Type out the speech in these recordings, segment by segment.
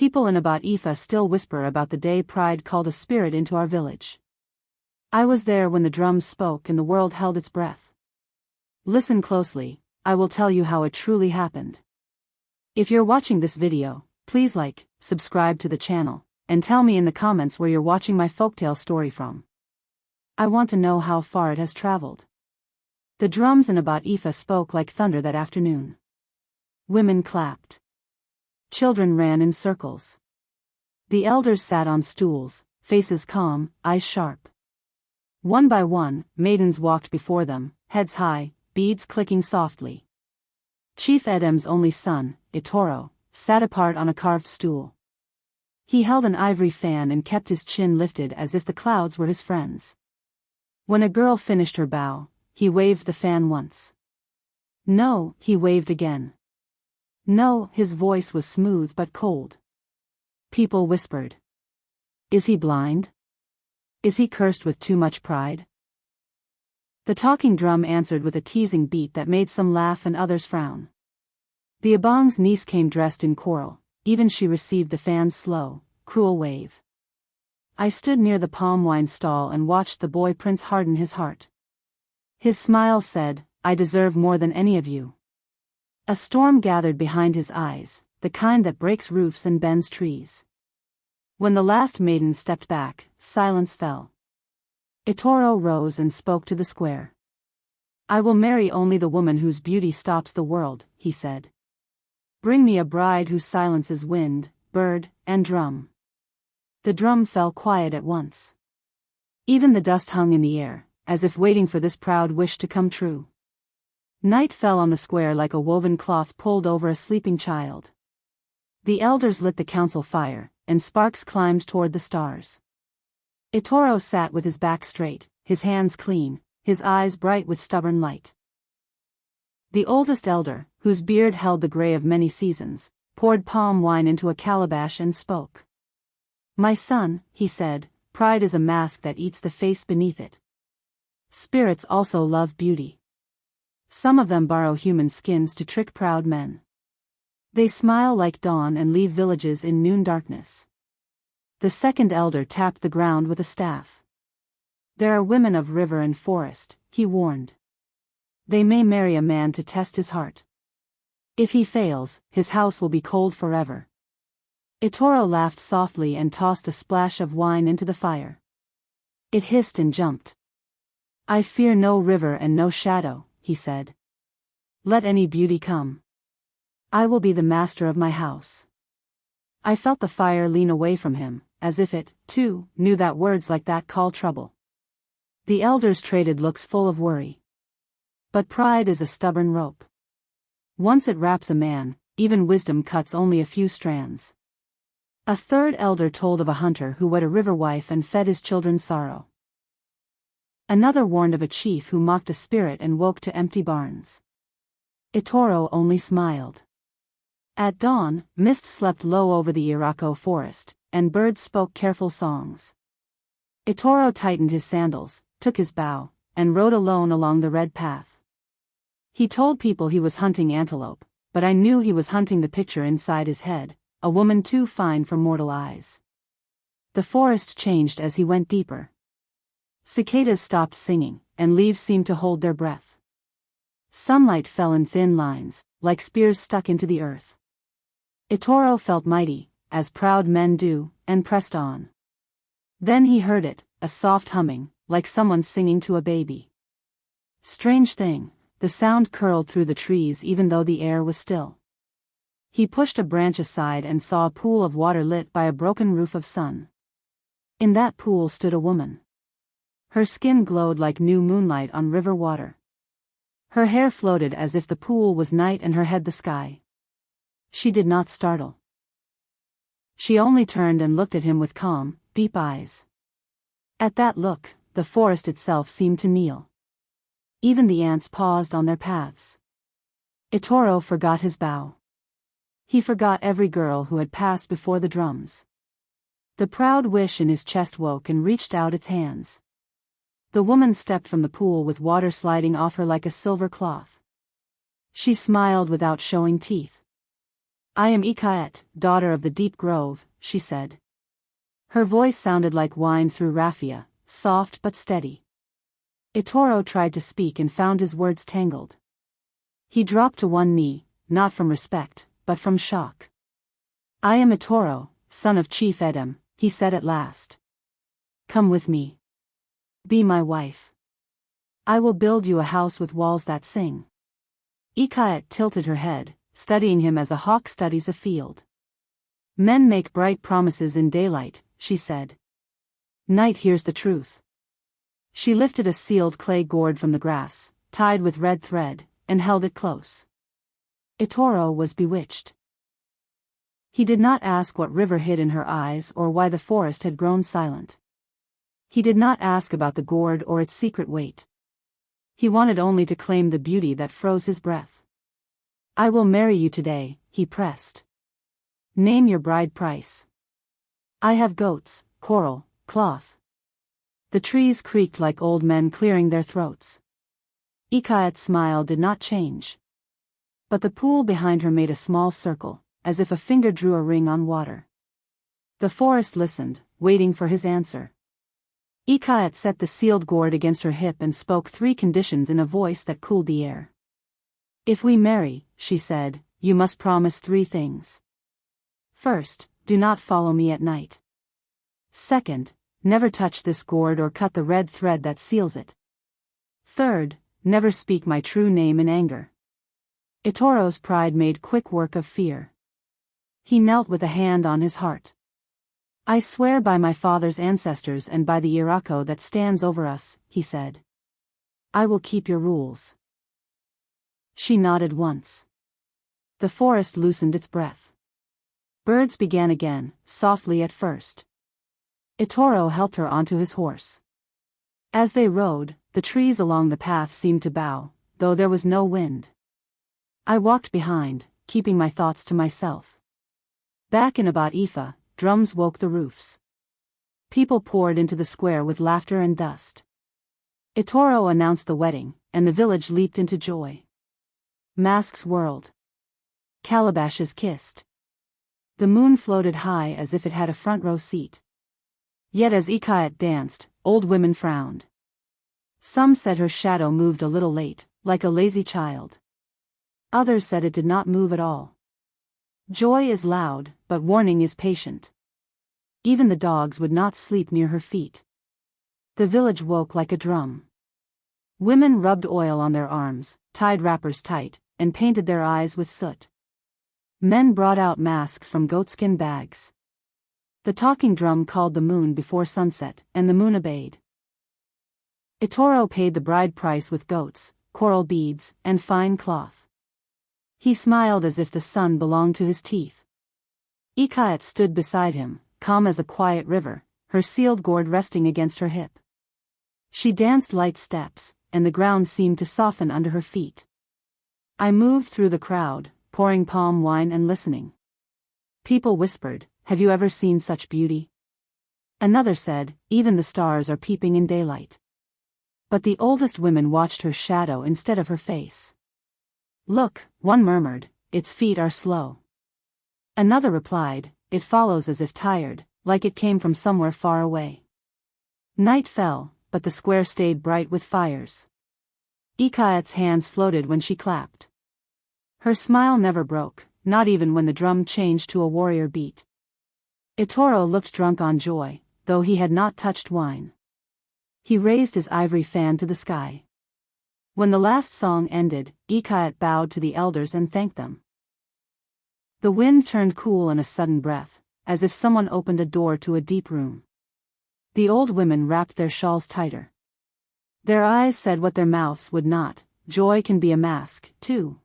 People in Abat Ifa still whisper about the day Pride called a spirit into our village. I was there when the drums spoke and the world held its breath. Listen closely, I will tell you how it truly happened. If you're watching this video, please like, subscribe to the channel, and tell me in the comments where you're watching my folktale story from. I want to know how far it has traveled. The drums in Abat Ifa spoke like thunder that afternoon. Women clapped. Children ran in circles. The elders sat on stools, faces calm, eyes sharp. One by one, maidens walked before them, heads high, beads clicking softly. Chief Edem's only son, Itoro, sat apart on a carved stool. He held an ivory fan and kept his chin lifted as if the clouds were his friends. When a girl finished her bow, he waved the fan once. No, he waved again. No, his voice was smooth but cold. People whispered. Is he blind? Is he cursed with too much pride? The talking drum answered with a teasing beat that made some laugh and others frown. The Abang's niece came dressed in coral, even she received the fan's slow, cruel wave. I stood near the palm wine stall and watched the boy prince harden his heart. His smile said, I deserve more than any of you. A storm gathered behind his eyes, the kind that breaks roofs and bends trees. When the last maiden stepped back, silence fell. Itoro rose and spoke to the square. I will marry only the woman whose beauty stops the world, he said. Bring me a bride who silences wind, bird, and drum. The drum fell quiet at once. Even the dust hung in the air, as if waiting for this proud wish to come true. Night fell on the square like a woven cloth pulled over a sleeping child. The elders lit the council fire, and sparks climbed toward the stars. Itoro sat with his back straight, his hands clean, his eyes bright with stubborn light. The oldest elder, whose beard held the gray of many seasons, poured palm wine into a calabash and spoke. My son, he said, pride is a mask that eats the face beneath it. Spirits also love beauty. Some of them borrow human skins to trick proud men. They smile like dawn and leave villages in noon darkness. The second elder tapped the ground with a staff. There are women of river and forest, he warned. They may marry a man to test his heart. If he fails, his house will be cold forever. Itoro laughed softly and tossed a splash of wine into the fire. It hissed and jumped. I fear no river and no shadow, he said. Let any beauty come. I will be the master of my house. I felt the fire lean away from him, as if it, too, knew that words like that call trouble. The elders traded looks full of worry. But pride is a stubborn rope. Once it wraps a man, even wisdom cuts only a few strands. A third elder told of a hunter who wed a river wife and fed his children sorrow. Another warned of a chief who mocked a spirit and woke to empty barns. Itoro only smiled. At dawn, mist slept low over the Irako forest, and birds spoke careful songs. Itoro tightened his sandals, took his bow, and rode alone along the red path. He told people he was hunting antelope, but I knew he was hunting the picture inside his head, a woman too fine for mortal eyes. The forest changed as he went deeper. Cicadas stopped singing, and leaves seemed to hold their breath. Sunlight fell in thin lines, like spears stuck into the earth. Itoro felt mighty, as proud men do, and pressed on. Then he heard it, a soft humming, like someone singing to a baby. Strange thing, the sound curled through the trees even though the air was still. He pushed a branch aside and saw a pool of water lit by a broken roof of sun. In that pool stood a woman. Her skin glowed like new moonlight on river water. Her hair floated as if the pool was night and her head the sky. She did not startle. She only turned and looked at him with calm, deep eyes. At that look, the forest itself seemed to kneel. Even the ants paused on their paths. Itoro forgot his bow. He forgot every girl who had passed before the drums. The proud wish in his chest woke and reached out its hands. The woman stepped from the pool with water sliding off her like a silver cloth. She smiled without showing teeth. I am Ikaet, daughter of the deep grove, she said. Her voice sounded like wine through raffia, soft but steady. Itoro tried to speak and found his words tangled. He dropped to one knee, not from respect, but from shock. I am Itoro, son of Chief Edem, he said at last. Come with me. Be my wife. I will build you a house with walls that sing. Ikaet tilted her head, studying him as a hawk studies a field. Men make bright promises in daylight, she said. Night hears the truth. She lifted a sealed clay gourd from the grass, tied with red thread, and held it close. Itoro was bewitched. He did not ask what river hid in her eyes or why the forest had grown silent. He did not ask about the gourd or its secret weight. He wanted only to claim the beauty that froze his breath. I will marry you today, he pressed. Name your bride price. I have goats, coral, cloth. The trees creaked like old men clearing their throats. Ikaet's smile did not change. But the pool behind her made a small circle, as if a finger drew a ring on water. The forest listened, waiting for his answer. Ikaet set the sealed gourd against her hip and spoke 3 conditions in a voice that cooled the air. If we marry, she said, you must promise 3 things. First, do not follow me at night. Second, never touch this gourd or cut the red thread that seals it. Third, never speak my true name in anger. Itoro's pride made quick work of fear. He knelt with a hand on his heart. I swear by my father's ancestors and by the Irako that stands over us, he said. I will keep your rules. She nodded once. The forest loosened its breath. Birds began again, softly at first. Itoro helped her onto his horse. As they rode, the trees along the path seemed to bow, though there was no wind. I walked behind, keeping my thoughts to myself. Back in about Ifa, drums woke the roofs. People poured into the square with laughter and dust. Itoro announced the wedding, and the village leaped into joy. Masks whirled. Calabashes kissed. The moon floated high as if it had a front row seat. Yet as Ikaet danced, old women frowned. Some said her shadow moved a little late, like a lazy child. Others said it did not move at all. Joy is loud, but warning is patient. Even the dogs would not sleep near her feet. The village woke like a drum. Women rubbed oil on their arms, tied wrappers tight, and painted their eyes with soot. Men brought out masks from goatskin bags. The talking drum called the moon before sunset, and the moon obeyed. Itoro paid the bride price with goats, coral beads, and fine cloth. He smiled as if the sun belonged to his teeth. Ikaet stood beside him, calm as a quiet river, her sealed gourd resting against her hip. She danced light steps, and the ground seemed to soften under her feet. I moved through the crowd, pouring palm wine and listening. People whispered, "Have you ever seen such beauty?" Another said, "Even the stars are peeping in daylight." But the oldest women watched her shadow instead of her face. "Look," one murmured, "its feet are slow." Another replied, "It follows as if tired, like it came from somewhere far away." Night fell, but the square stayed bright with fires. Ikaet's hands floated when she clapped. Her smile never broke, not even when the drum changed to a warrior beat. Itoro looked drunk on joy, though he had not touched wine. He raised his ivory fan to the sky. When the last song ended, Ikaet bowed to the elders and thanked them. The wind turned cool in a sudden breath, as if someone opened a door to a deep room. The old women wrapped their shawls tighter. Their eyes said what their mouths would not: joy can be a mask, too.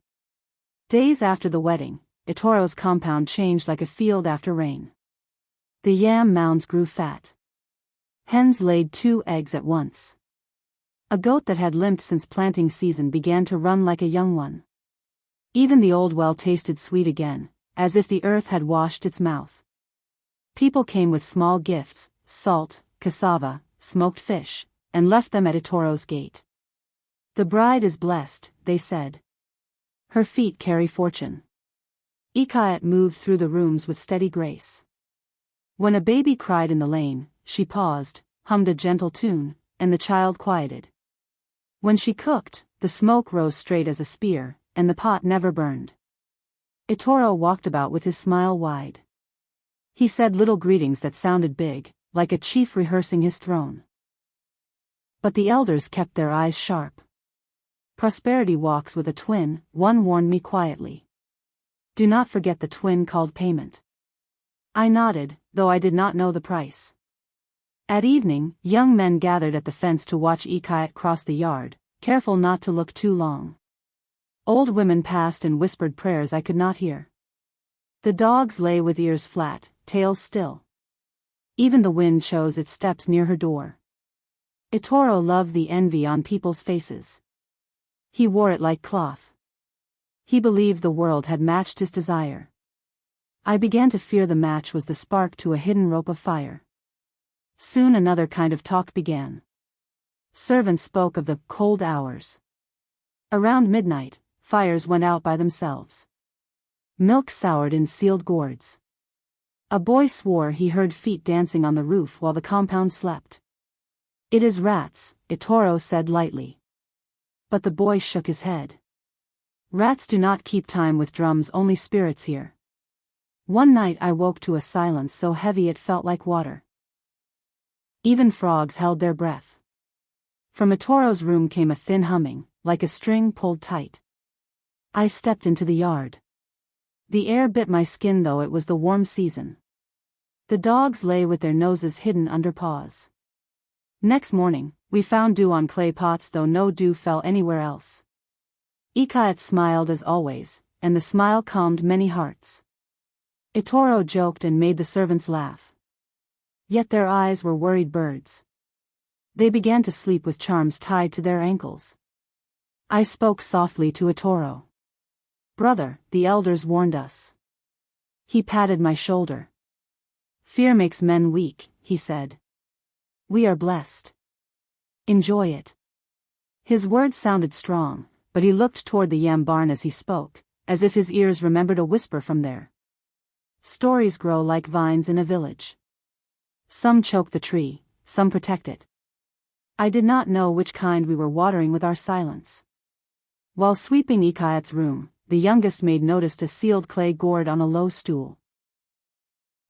Days after the wedding, Itoro's compound changed like a field after rain. The yam mounds grew fat. Hens laid 2 eggs at once. A goat that had limped since planting season began to run like a young one. Even the old well tasted sweet again, as if the earth had washed its mouth. People came with small gifts, salt, cassava, smoked fish, and left them at Itoro's gate. "The bride is blessed," they said. "Her feet carry fortune." Ikayat moved through the rooms with steady grace. When a baby cried in the lane, she paused, hummed a gentle tune, and the child quieted. When she cooked, the smoke rose straight as a spear, and the pot never burned. Itoro walked about with his smile wide. He said little greetings that sounded big, like a chief rehearsing his throne. But the elders kept their eyes sharp. Prosperity walks with a twin, one warned me quietly. Do not forget the twin called payment. I nodded, though I did not know the price. At evening, young men gathered at the fence to watch Ikayat cross the yard, careful not to look too long. Old women passed and whispered prayers I could not hear. The dogs lay with ears flat, tails still. Even the wind chose its steps near her door. Itoro loved the envy on people's faces. He wore it like cloth. He believed the world had matched his desire. I began to fear the match was the spark to a hidden rope of fire. Soon another kind of talk began. Servants spoke of the cold hours. Around midnight, fires went out by themselves. Milk soured in sealed gourds. A boy swore he heard feet dancing on the roof while the compound slept. It is rats, Itoro said lightly. But the boy shook his head. Rats do not keep time with drums, only spirits hear. One night I woke to a silence so heavy it felt like water. Even frogs held their breath. From Itoro's room came a thin humming, like a string pulled tight. I stepped into the yard. The air bit my skin though it was the warm season. The dogs lay with their noses hidden under paws. Next morning, we found dew on clay pots though no dew fell anywhere else. Ikayat smiled as always, and the smile calmed many hearts. Itoro joked and made the servants laugh. Yet their eyes were worried birds. They began to sleep with charms tied to their ankles. I spoke softly to Itoro. Brother, the elders warned us. He patted my shoulder. Fear makes men weak, he said. We are blessed. Enjoy it. His words sounded strong, but he looked toward the yam barn as he spoke, as if his ears remembered a whisper from there. Stories grow like vines in a village. Some choke the tree, some protect it. I did not know which kind we were watering with our silence. While sweeping Ikayat's room, the youngest maid noticed a sealed clay gourd on a low stool.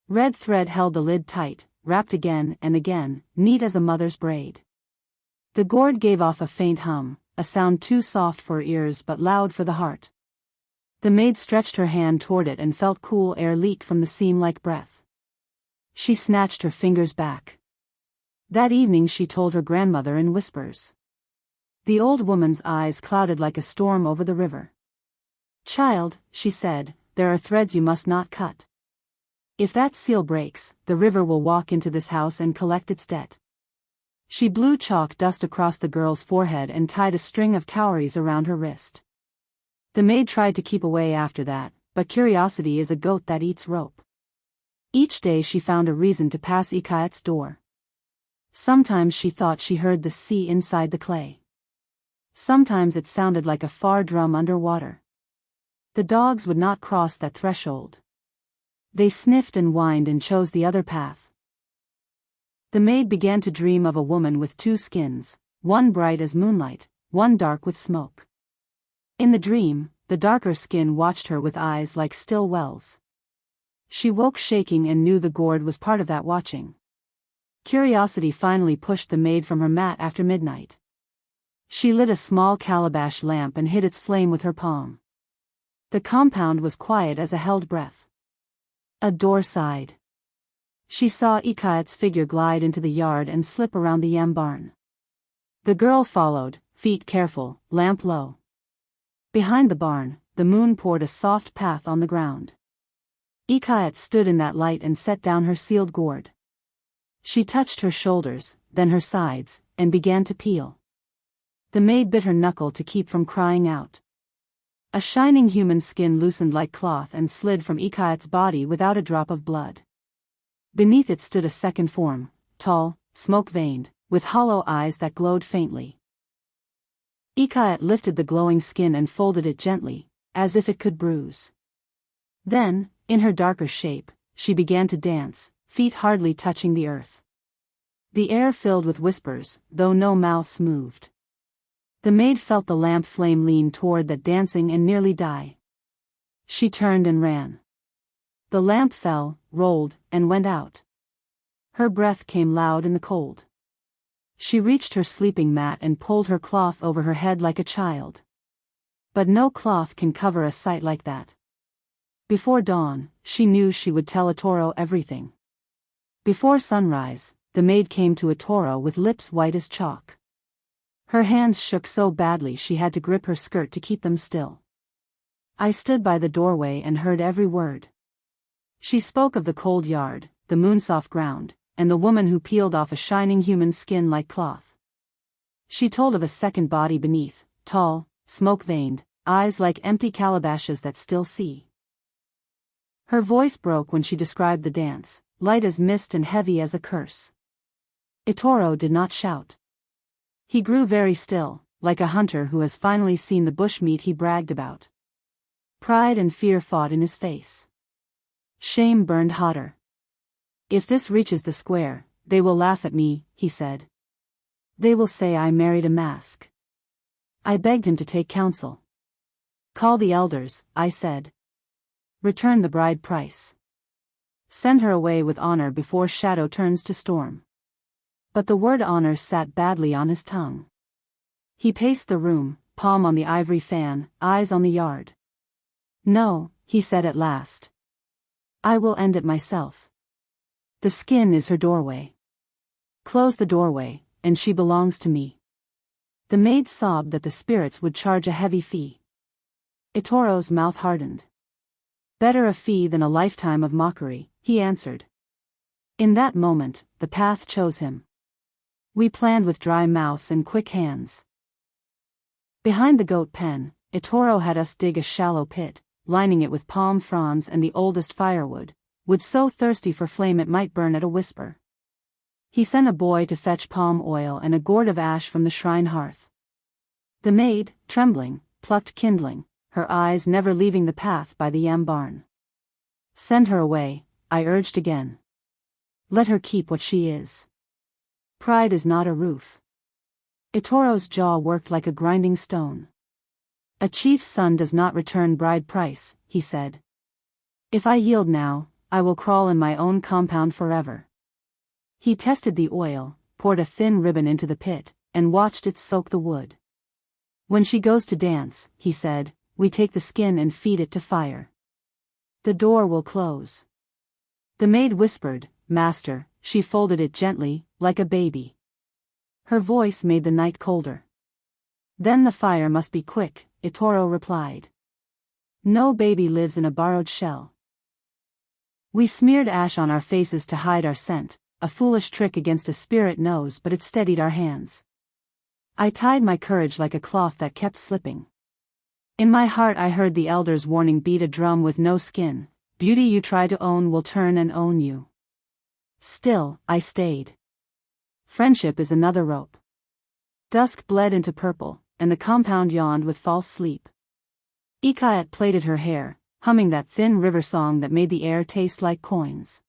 Red thread held the lid tight, wrapped again and again, neat as a mother's braid. The gourd gave off a faint hum, a sound too soft for ears but loud for the heart. The maid stretched her hand toward it and felt cool air leak from the seam like breath. She snatched her fingers back. That evening she told her grandmother in whispers. The old woman's eyes clouded like a storm over the river. Child, she said, there are threads you must not cut. If that seal breaks, the river will walk into this house and collect its debt. She blew chalk dust across the girl's forehead and tied a string of cowries around her wrist. The maid tried to keep away after that, but curiosity is a goat that eats rope. Each day she found a reason to pass Ikayat's door. Sometimes she thought she heard the sea inside the clay. Sometimes it sounded like a far drum underwater. The dogs would not cross that threshold. They sniffed and whined and chose the other path. The maid began to dream of a woman with two skins, one bright as moonlight, one dark with smoke. In the dream, the darker skin watched her with eyes like still wells. She woke shaking and knew the gourd was part of that watching. Curiosity finally pushed the maid from her mat after midnight. She lit a small calabash lamp and hid its flame with her palm. The compound was quiet as a held breath. A door sighed. She saw Ikayat's figure glide into the yard and slip around the yam barn. The girl followed, feet careful, lamp low. Behind the barn, the moon poured a soft path on the ground. Ikayat stood in that light and set down her sealed gourd. She touched her shoulders, then her sides, and began to peel. The maid bit her knuckle to keep from crying out. A shining human skin loosened like cloth and slid from Ikayat's body without a drop of blood. Beneath it stood a second form, tall, smoke-veined, with hollow eyes that glowed faintly. Ikayat lifted the glowing skin and folded it gently, as if it could bruise. Then, in her darker shape, she began to dance, feet hardly touching the earth. The air filled with whispers, though no mouths moved. The maid felt the lamp flame lean toward that dancing and nearly die. She turned and ran. The lamp fell, rolled, and went out. Her breath came loud in the cold. She reached her sleeping mat and pulled her cloth over her head like a child. But no cloth can cover a sight like that. Before dawn, she knew she would tell Ettore everything. Before sunrise, the maid came to Ettore with lips white as chalk. Her hands shook so badly she had to grip her skirt to keep them still. I stood by the doorway and heard every word. She spoke of the cold yard, the moonsoft ground, and the woman who peeled off a shining human skin like cloth. She told of a second body beneath, tall, smoke-veined, eyes like empty calabashes that still see. Her voice broke when she described the dance, light as mist and heavy as a curse. Ettore did not shout. He grew very still, like a hunter who has finally seen the bushmeat he bragged about. Pride and fear fought in his face. Shame burned hotter. If this reaches the square, they will laugh at me, he said. They will say I married a mask. I begged him to take counsel. Call the elders, I said. Return the bride price. Send her away with honor before shadow turns to storm. But the word honor sat badly on his tongue. He paced the room, palm on the ivory fan, eyes on the yard. No, he said at last. I will end it myself. The skin is her doorway. Close the doorway, and she belongs to me. The maid sobbed that the spirits would charge a heavy fee. Ettore's mouth hardened. Better a fee than a lifetime of mockery, he answered. In that moment, the path chose him. We planned with dry mouths and quick hands. Behind the goat pen, Ettore had us dig a shallow pit, lining it with palm fronds and the oldest firewood, wood so thirsty for flame it might burn at a whisper. He sent a boy to fetch palm oil and a gourd of ash from the shrine hearth. The maid, trembling, plucked kindling, her eyes never leaving the path by the yam barn. Send her away, I urged again. Let her keep what she is. Pride is not a roof. Ettore's jaw worked like a grinding stone. A chief's son does not return bride price, he said. If I yield now, I will crawl in my own compound forever. He tested the oil, poured a thin ribbon into the pit, and watched it soak the wood. When she goes to dance, he said, we take the skin and feed it to fire. The door will close. The maid whispered, Master, she folded it gently, like a baby. Her voice made the night colder. Then the fire must be quick, Ettore replied. No baby lives in a borrowed shell. We smeared ash on our faces to hide our scent, a foolish trick against a spirit nose, but it steadied our hands. I tied my courage like a cloth that kept slipping. In my heart I heard the elders' warning beat a drum with no skin, beauty you try to own will turn and own you. Still, I stayed. Friendship is another rope. Dusk bled into purple, and the compound yawned with false sleep. Ikaet plaited her hair, humming that thin river song that made the air taste like coins.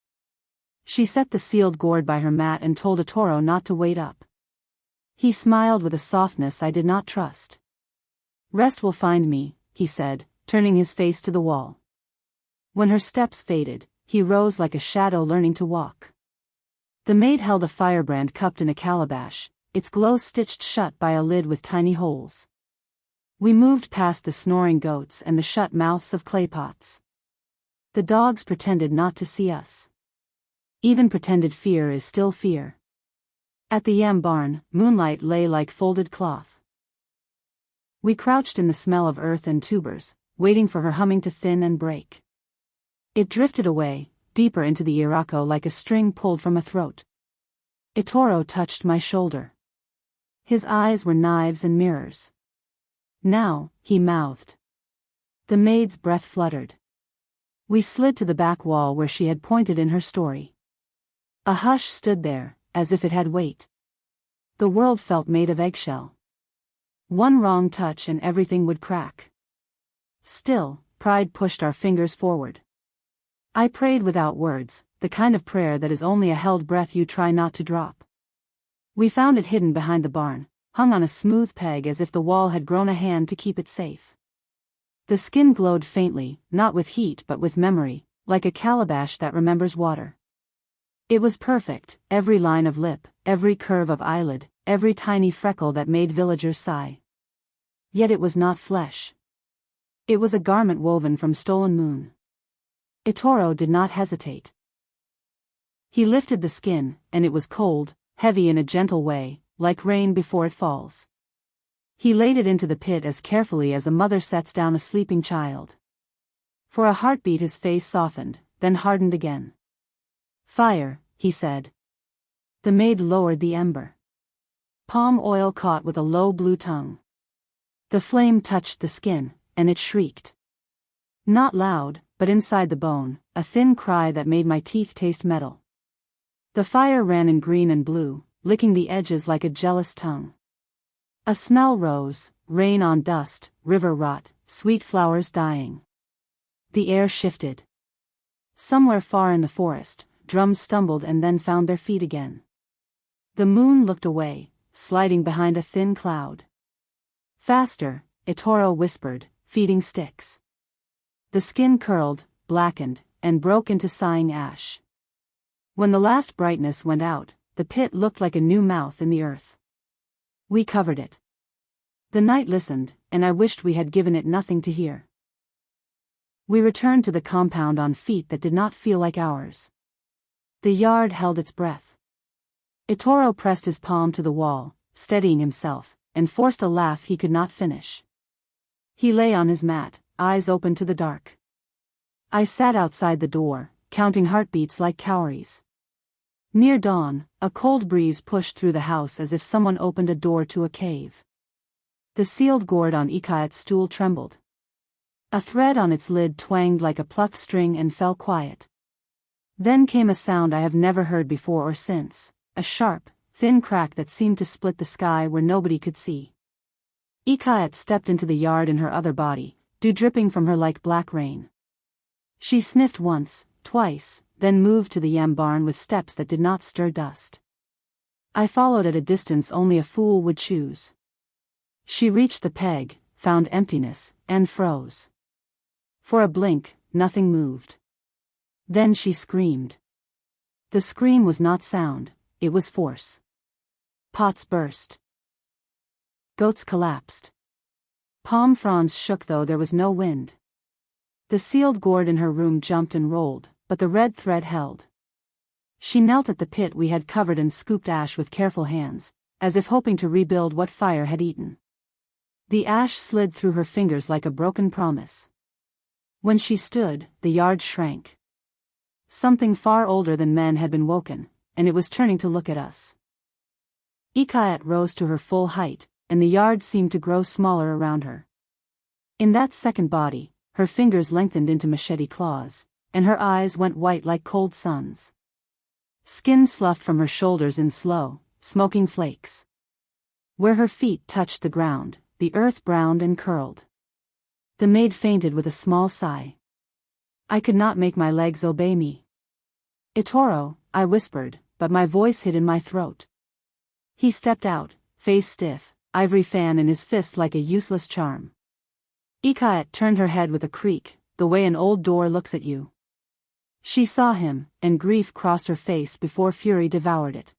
She set the sealed gourd by her mat and told Ettore not to wait up. He smiled with a softness I did not trust. Rest will find me, he said, turning his face to the wall. When her steps faded, he rose like a shadow learning to walk. The maid held a firebrand cupped in a calabash, its glow stitched shut by a lid with tiny holes. We moved past the snoring goats and the shut mouths of claypots. The dogs pretended not to see us. Even pretended fear is still fear. At the yam barn, moonlight lay like folded cloth. We crouched in the smell of earth and tubers, waiting for her humming to thin and break. It drifted away, deeper into the Irako like a string pulled from a throat. Ettore touched my shoulder. His eyes were knives and mirrors. Now, he mouthed. The maid's breath fluttered. We slid to the back wall where she had pointed in her story. A hush stood there, as if it had weight. The world felt made of eggshell. One wrong touch and everything would crack. Still, pride pushed our fingers forward. I prayed without words, the kind of prayer that is only a held breath you try not to drop. We found it hidden behind the barn, hung on a smooth peg as if the wall had grown a hand to keep it safe. The skin glowed faintly, not with heat but with memory, like a calabash that remembers water. It was perfect, every line of lip, every curve of eyelid, every tiny freckle that made villagers sigh. Yet it was not flesh. It was a garment woven from stolen moon. Itoro did not hesitate. He lifted the skin, and it was cold, heavy in a gentle way, like rain before it falls. He laid it into the pit as carefully as a mother sets down a sleeping child. For a heartbeat his face softened, then hardened again. "Fire," he said. The maid lowered the ember. Palm oil caught with a low blue tongue. The flame touched the skin, and it shrieked. Not loud, but inside the bone, a thin cry that made my teeth taste metal. The fire ran in green and blue, licking the edges like a jealous tongue. A smell rose, rain on dust, river rot, sweet flowers dying. The air shifted. Somewhere far in the forest, drums stumbled and then found their feet again. The moon looked away, sliding behind a thin cloud. "Faster," Itoro whispered, feeding sticks. The skin curled, blackened, and broke into sighing ash. When the last brightness went out, the pit looked like a new mouth in the earth. We covered it. The night listened, and I wished we had given it nothing to hear. We returned to the compound on feet that did not feel like ours. The yard held its breath. Itoro pressed his palm to the wall, steadying himself, and forced a laugh he could not finish. He lay on his mat, eyes open to the dark. I sat outside the door, counting heartbeats like cowries. Near dawn, a cold breeze pushed through the house as if someone opened a door to a cave. The sealed gourd on Ikayat's stool trembled. A thread on its lid twanged like a plucked string and fell quiet. Then came a sound I have never heard before or since, a sharp, thin crack that seemed to split the sky where nobody could see. Ikayat stepped into the yard in her other body, dew dripping from her like black rain. She sniffed once, twice, then moved to the yam barn with steps that did not stir dust. I followed at a distance only a fool would choose. She reached the peg, found emptiness, and froze. For a blink, nothing moved. Then she screamed. The scream was not sound, it was force. Pots burst. Goats collapsed. Palm fronds shook though there was no wind. The sealed gourd in her room jumped and rolled, but the red thread held. She knelt at the pit we had covered and scooped ash with careful hands, as if hoping to rebuild what fire had eaten. The ash slid through her fingers like a broken promise. When she stood, the yard shrank. Something far older than men had been woken, and it was turning to look at us. Ikayat rose to her full height, and the yard seemed to grow smaller around her. In that second body, her fingers lengthened into machete claws, and her eyes went white like cold suns. Skin sloughed from her shoulders in slow, smoking flakes. Where her feet touched the ground, the earth browned and curled. The maid fainted with a small sigh. I could not make my legs obey me. "Itoro," I whispered, but my voice hid in my throat. He stepped out, face stiff, ivory fan in his fist like a useless charm. Ikayat turned her head with a creak, the way an old door looks at you. She saw him, and grief crossed her face before fury devoured it.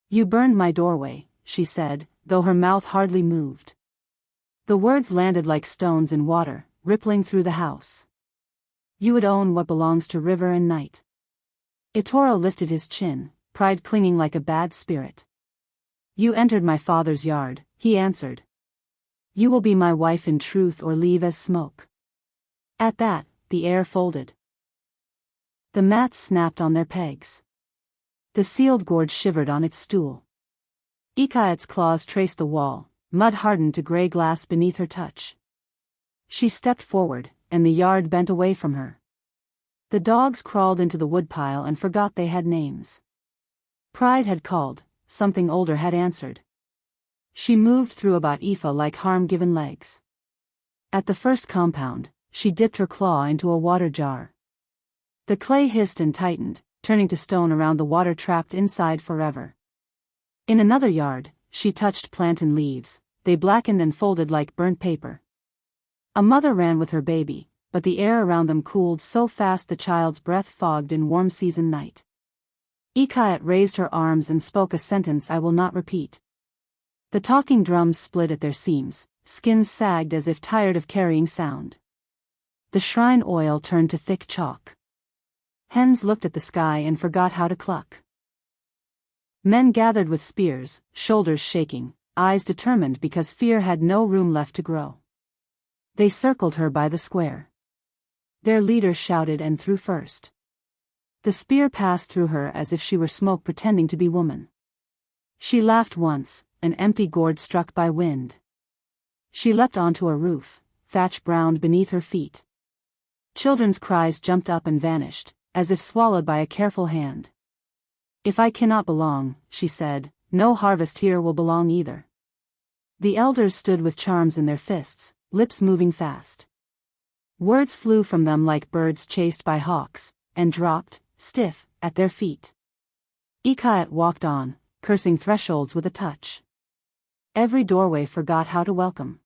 "You burned my doorway," she said, though her mouth hardly moved. The words landed like stones in water, rippling through the house. "You would own what belongs to river and night." Itoro lifted his chin, pride clinging like a bad spirit. "You entered my father's yard," he answered. "You will be my wife in truth or leave as smoke." At that, the air folded. The mats snapped on their pegs. The sealed gourd shivered on its stool. Ikayat's claws traced the wall, mud hardened to gray glass beneath her touch. She stepped forward, and the yard bent away from her. The dogs crawled into the woodpile and forgot they had names. Pride had called, something older had answered. She moved through about Aoife like harm-given legs. At the first compound, she dipped her claw into a water jar. The clay hissed and tightened, turning to stone around the water trapped inside forever. In another yard, she touched plant and leaves, they blackened and folded like burnt paper. A mother ran with her baby, but the air around them cooled so fast the child's breath fogged in warm season night. Ikayat raised her arms and spoke a sentence I will not repeat. The talking drums split at their seams, skins sagged as if tired of carrying sound. The shrine oil turned to thick chalk. Hens looked at the sky and forgot how to cluck. Men gathered with spears, shoulders shaking, eyes determined because fear had no room left to grow. They circled her by the square. Their leader shouted and threw first. The spear passed through her as if she were smoke pretending to be woman. She laughed once, an empty gourd struck by wind. She leapt onto a roof, thatch browned beneath her feet. Children's cries jumped up and vanished, as if swallowed by a careful hand. If I cannot belong, she said, no harvest here will belong either. The elders stood with charms in their fists, lips moving fast. Words flew from them like birds chased by hawks, and dropped, stiff, at their feet. Ikayat walked on, cursing thresholds with a touch. Every doorway forgot how to welcome.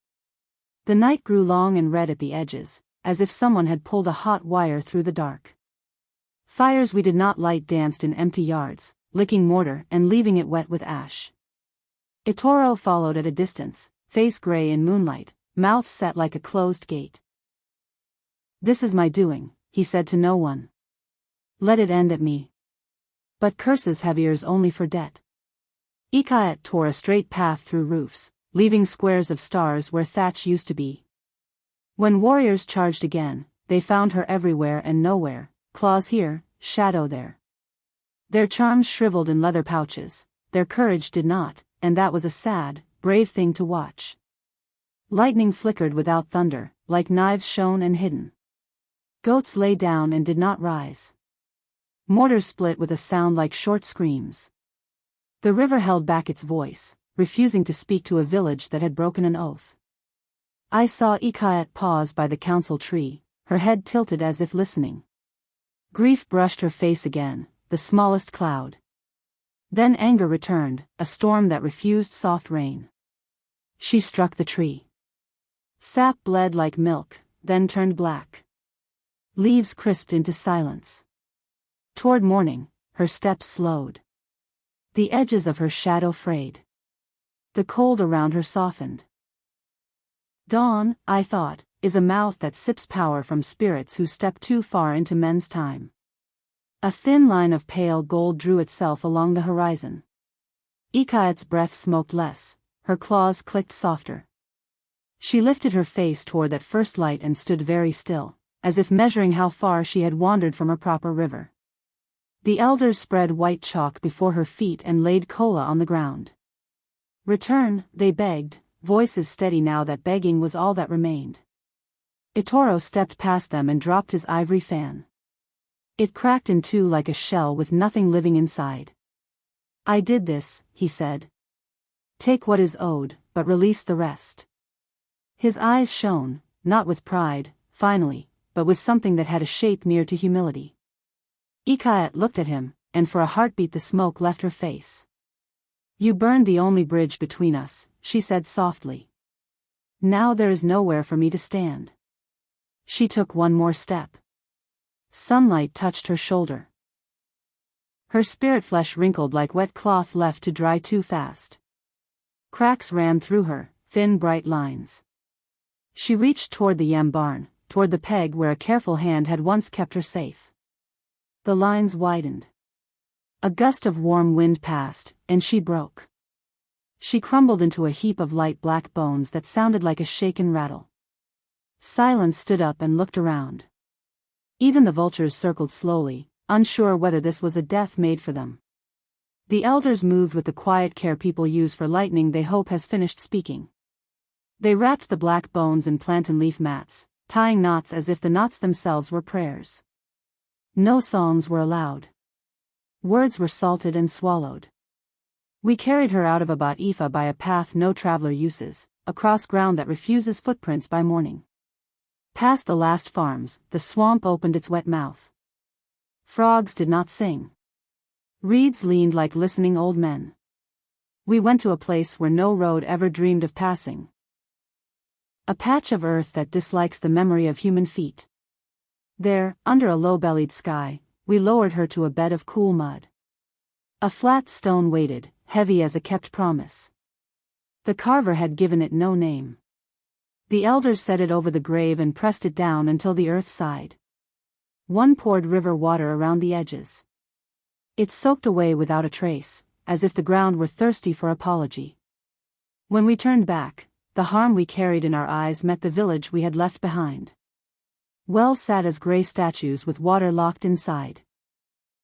The night grew long and red at the edges, as if someone had pulled a hot wire through the dark. Fires we did not light danced in empty yards, licking mortar and leaving it wet with ash. Itoro followed at a distance, face gray in moonlight, mouth set like a closed gate. This is my doing, he said to no one. Let it end at me. But curses have ears only for debt. Ikayat tore a straight path through roofs, leaving squares of stars where thatch used to be. When warriors charged again, they found her everywhere and nowhere, claws here, shadow there. Their charms shriveled in leather pouches, their courage did not, and that was a sad, brave thing to watch. Lightning flickered without thunder, like knives shone and hidden. Goats lay down and did not rise. Mortar split with a sound like short screams. The river held back its voice, refusing to speak to a village that had broken an oath. I saw Ikayat pause by the council tree, her head tilted as if listening. Grief brushed her face again, the smallest cloud. Then anger returned, a storm that refused soft rain. She struck the tree. Sap bled like milk, then turned black. Leaves crisped into silence. Toward morning, her steps slowed. The edges of her shadow frayed. The cold around her softened. Dawn, I thought, is a mouth that sips power from spirits who step too far into men's time. A thin line of pale gold drew itself along the horizon. Ikayat's breath smoked less, her claws clicked softer. She lifted her face toward that first light and stood very still, as if measuring how far she had wandered from her proper river. The elders spread white chalk before her feet and laid kola on the ground. Return, they begged, voices steady now that begging was all that remained. Itoro stepped past them and dropped his ivory fan. It cracked in two like a shell with nothing living inside. I did this, he said. Take what is owed, but release the rest. His eyes shone, not with pride, finally, but with something that had a shape near to humility. Ikayat looked at him, and for a heartbeat the smoke left her face. You burned the only bridge between us, she said softly. Now there is nowhere for me to stand. She took one more step. Sunlight touched her shoulder. Her spirit flesh wrinkled like wet cloth left to dry too fast. Cracks ran through her, thin bright lines. She reached toward the yam barn, toward the peg where a careful hand had once kept her safe. The lines widened. A gust of warm wind passed, and she broke. She crumbled into a heap of light black bones that sounded like a shaken rattle. Silence stood up and looked around. Even the vultures circled slowly, unsure whether this was a death made for them. The elders moved with the quiet care people use for lightning they hope has finished speaking. They wrapped the black bones in plantain leaf mats, tying knots as if the knots themselves were prayers. No songs were allowed. Words were salted and swallowed. We carried her out of Abat Ifa by a path no traveler uses, across ground that refuses footprints by morning. Past the last farms, the swamp opened its wet mouth. Frogs did not sing. Reeds leaned like listening old men. We went to a place where no road ever dreamed of passing. A patch of earth that dislikes the memory of human feet. There, under a low-bellied sky, we lowered her to a bed of cool mud. A flat stone waited, heavy as a kept promise. The carver had given it no name. The elders set it over the grave and pressed it down until the earth sighed. One poured river water around the edges. It soaked away without a trace, as if the ground were thirsty for apology. When we turned back, the harm we carried in our eyes met the village we had left behind. Wells sat as gray statues with water locked inside.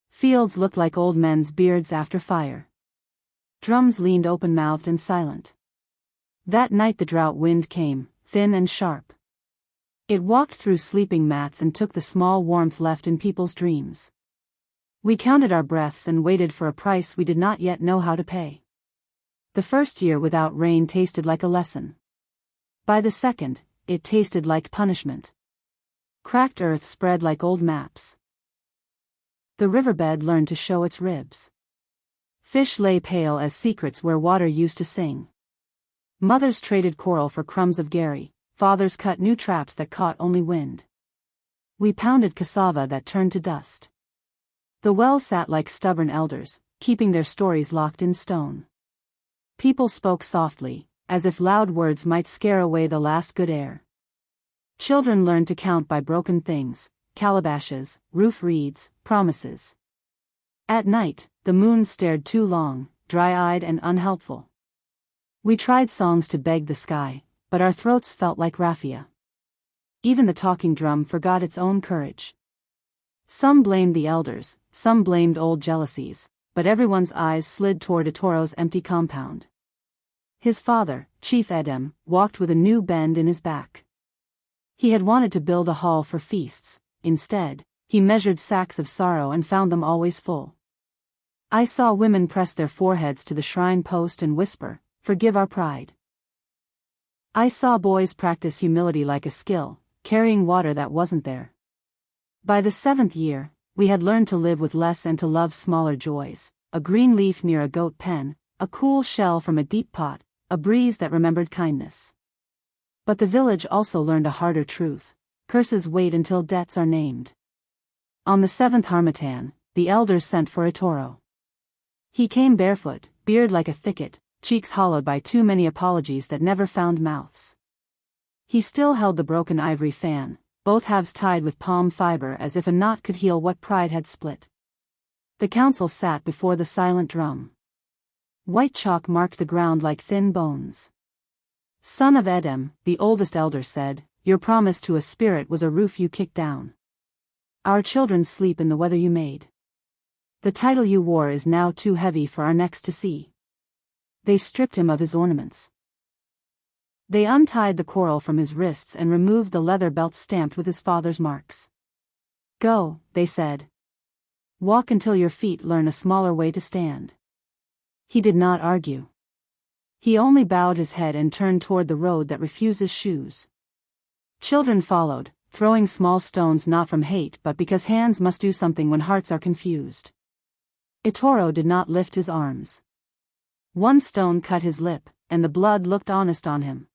Fields looked like old men's beards after fire. Drums leaned open-mouthed and silent. That night the drought wind came, thin and sharp. It walked through sleeping mats and took the small warmth left in people's dreams. We counted our breaths and waited for a price we did not yet know how to pay. The first year without rain tasted like a lesson. By the second, it tasted like punishment. Cracked earth spread like old maps. The riverbed learned to show its ribs. Fish lay pale as secrets where water used to sing. Mothers traded coral for crumbs of Gary, fathers cut new traps that caught only wind. We pounded cassava that turned to dust. The wells sat like stubborn elders, keeping their stories locked in stone. People spoke softly, as if loud words might scare away the last good air. Children learned to count by broken things, calabashes, roof reeds, promises. At night, the moon stared too long, dry-eyed and unhelpful. We tried songs to beg the sky, but our throats felt like raffia. Even the talking drum forgot its own courage. Some blamed the elders, some blamed old jealousies, but everyone's eyes slid toward Etoro's empty compound. His father, Chief Edem, walked with a new bend in his back. He had wanted to build a hall for feasts. Instead, he measured sacks of sorrow and found them always full. I saw women press their foreheads to the shrine post and whisper, "Forgive our pride." I saw boys practice humility like a skill, carrying water that wasn't there. By the 7th year, we had learned to live with less and to love smaller joys, a green leaf near a goat pen, a cool shell from a deep pot, a breeze that remembered kindness. But the village also learned a harder truth: curses wait until debts are named. On the 7th Harmattan, the elders sent for Etoro. He came barefoot, beard like a thicket, cheeks hollowed by too many apologies that never found mouths. He still held the broken ivory fan, both halves tied with palm fiber as if a knot could heal what pride had split. The council sat before the silent drum. White chalk marked the ground like thin bones. "Son of Edem," the oldest elder said, "your promise to a spirit was a roof you kicked down. Our children sleep in the weather you made. The title you wore is now too heavy for our necks to see." They stripped him of his ornaments. They untied the coral from his wrists and removed the leather belt stamped with his father's marks. "Go," they said. "Walk until your feet learn a smaller way to stand." He did not argue. He only bowed his head and turned toward the road that refuses shoes. Children followed, throwing small stones not from hate but because hands must do something when hearts are confused. Etoro did not lift his arms. One stone cut his lip, and the blood looked honest on him.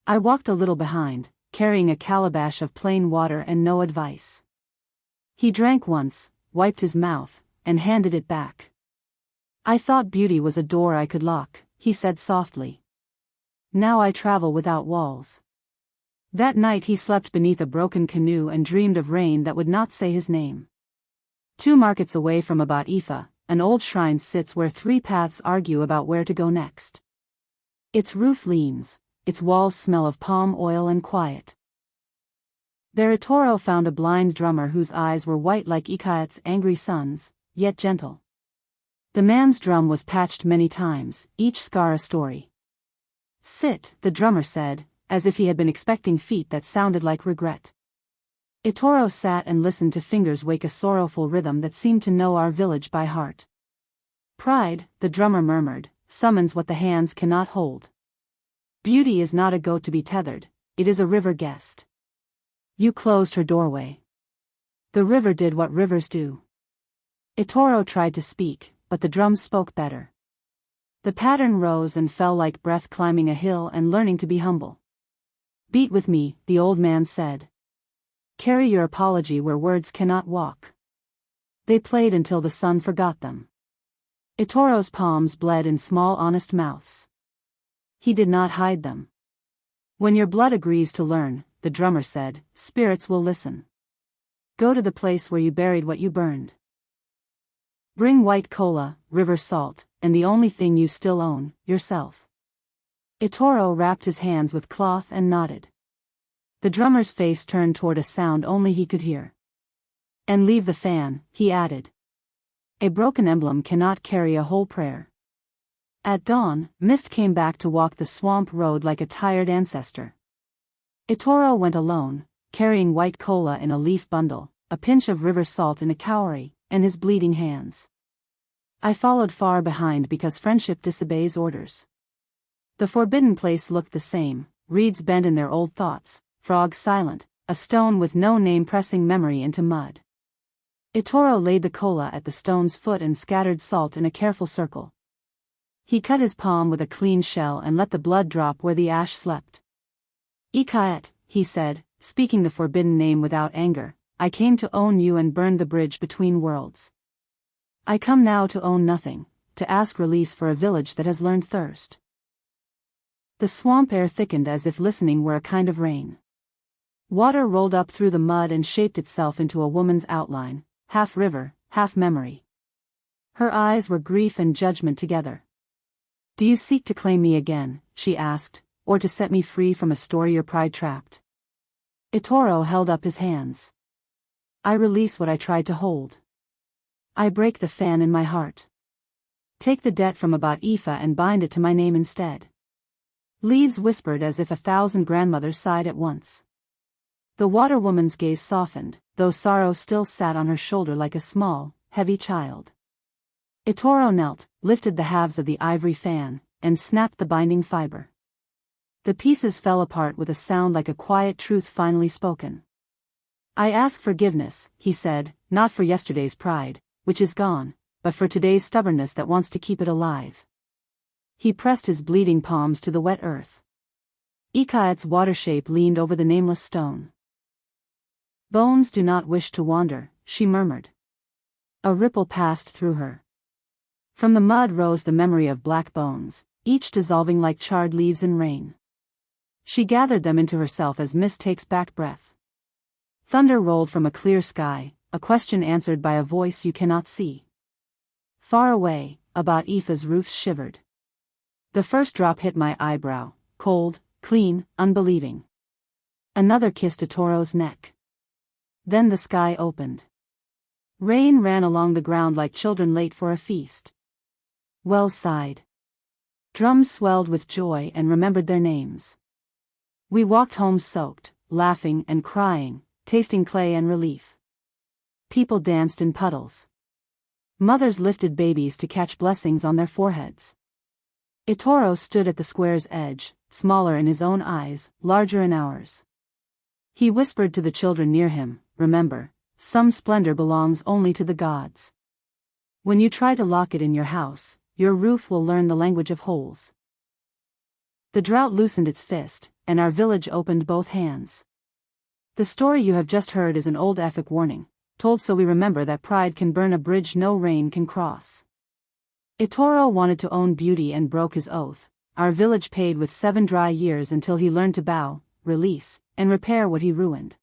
I walked a little behind, carrying a calabash of plain water and no advice. He drank once, wiped his mouth, and handed it back. "I thought beauty was a door I could lock," he said softly. "Now I travel without walls." That night he slept beneath a broken canoe and dreamed of rain that would not say his name. 2 markets away from Abat Ifa, an old shrine sits where 3 paths argue about where to go next. Its roof leans, its walls smell of palm oil and quiet. There Etoro found a blind drummer whose eyes were white like Ikayat's angry sons, yet gentle. The man's drum was patched many times, each scar a story. "Sit," the drummer said, as if he had been expecting feet that sounded like regret. Etoro sat and listened to fingers wake a sorrowful rhythm that seemed to know our village by heart. "Pride," the drummer murmured, "summons what the hands cannot hold. Beauty is not a goat to be tethered, it is a river guest. You closed her doorway. The river did what rivers do. Itoro tried to speak, but the drums spoke better. The pattern rose and fell like breath climbing a hill and learning to be humble. Beat with me, the old man said. Carry your apology where words cannot walk. They played until the sun forgot them. Itoro's palms bled in small honest mouths. He did not hide them. When your blood agrees to learn, the drummer said, spirits will listen. Go to the place where you buried what you burned. Bring white cola, river salt, and the only thing you still own, yourself. Itoro wrapped his hands with cloth and nodded. The drummer's face turned toward a sound only he could hear. And leave the fan, he added. A broken emblem cannot carry a whole prayer. At dawn, Mist came back to walk the swamp road like a tired ancestor. Itoro went alone, carrying white cola in a leaf bundle, a pinch of river salt in a cowrie, and his bleeding hands. I followed far behind because friendship disobeys orders. The forbidden place looked the same, reeds bent in their old thoughts, frogs silent, a stone with no name pressing memory into mud. Itoro laid the cola at the stone's foot and scattered salt in a careful circle. He cut his palm with a clean shell and let the blood drop where the ash slept. Ikaet, he said, speaking the forbidden name without anger, I came to own you and burn the bridge between worlds. I come now to own nothing, to ask release for a village that has learned thirst. The swamp air thickened as if listening were a kind of rain. Water rolled up through the mud and shaped itself into a woman's outline, half river, half memory. Her eyes were grief and judgment together. Do you seek to claim me again, she asked, or to set me free from a story your pride trapped? Itoro held up his hands. I release what I tried to hold. I break the fan in my heart. Take the debt from about Ifa and bind it to my name instead. Leaves whispered as if 1,000 grandmothers sighed at once. The water woman's gaze softened, though sorrow still sat on her shoulder like a small, heavy child. Itoro knelt, lifted the halves of the ivory fan, and snapped the binding fiber. The pieces fell apart with a sound like a quiet truth finally spoken. I ask forgiveness, he said, not for yesterday's pride, which is gone, but for today's stubbornness that wants to keep it alive. He pressed his bleeding palms to the wet earth. Ikaet's water shape leaned over the nameless stone. Bones do not wish to wander, she murmured. A ripple passed through her. From the mud rose the memory of black bones, each dissolving like charred leaves in rain. She gathered them into herself as mist takes back breath. Thunder rolled from a clear sky, a question answered by a voice you cannot see. Far away, about Ifa's roofs shivered. The first drop hit my eyebrow, cold, clean, unbelieving. Another kissed Itoro's neck. Then the sky opened. Rain ran along the ground like children late for a feast. Wells sighed. Drums swelled with joy and remembered their names. We walked home soaked, laughing and crying, tasting clay and relief. People danced in puddles. Mothers lifted babies to catch blessings on their foreheads. Itoro stood at the square's edge, smaller in his own eyes, larger in ours. He whispered to the children near him, remember, some splendor belongs only to the gods. When you try to lock it in your house, your roof will learn the language of holes. The drought loosened its fist, and our village opened both hands. The story you have just heard is an old epic warning, told so we remember that pride can burn a bridge no rain can cross. Itoro wanted to own beauty and broke his oath. Our village paid with 7 dry years until he learned to bow, release, and repair what he ruined.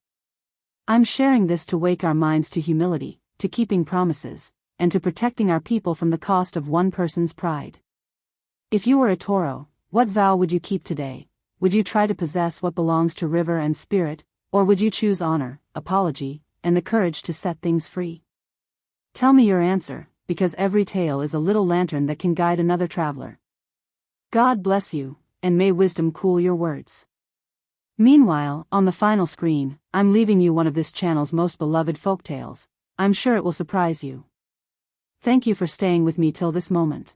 I'm sharing this to wake our minds to humility, to keeping promises, and to protecting our people from the cost of one person's pride. If you were Itoro, what vow would you keep today? Would you try to possess what belongs to river and spirit, or would you choose honor, apology, and the courage to set things free? Tell me your answer, because every tale is a little lantern that can guide another traveler. God bless you, and may wisdom cool your words. Meanwhile, on the final screen, I'm leaving you one of this channel's most beloved folktales. I'm sure it will surprise you. Thank you for staying with me till this moment.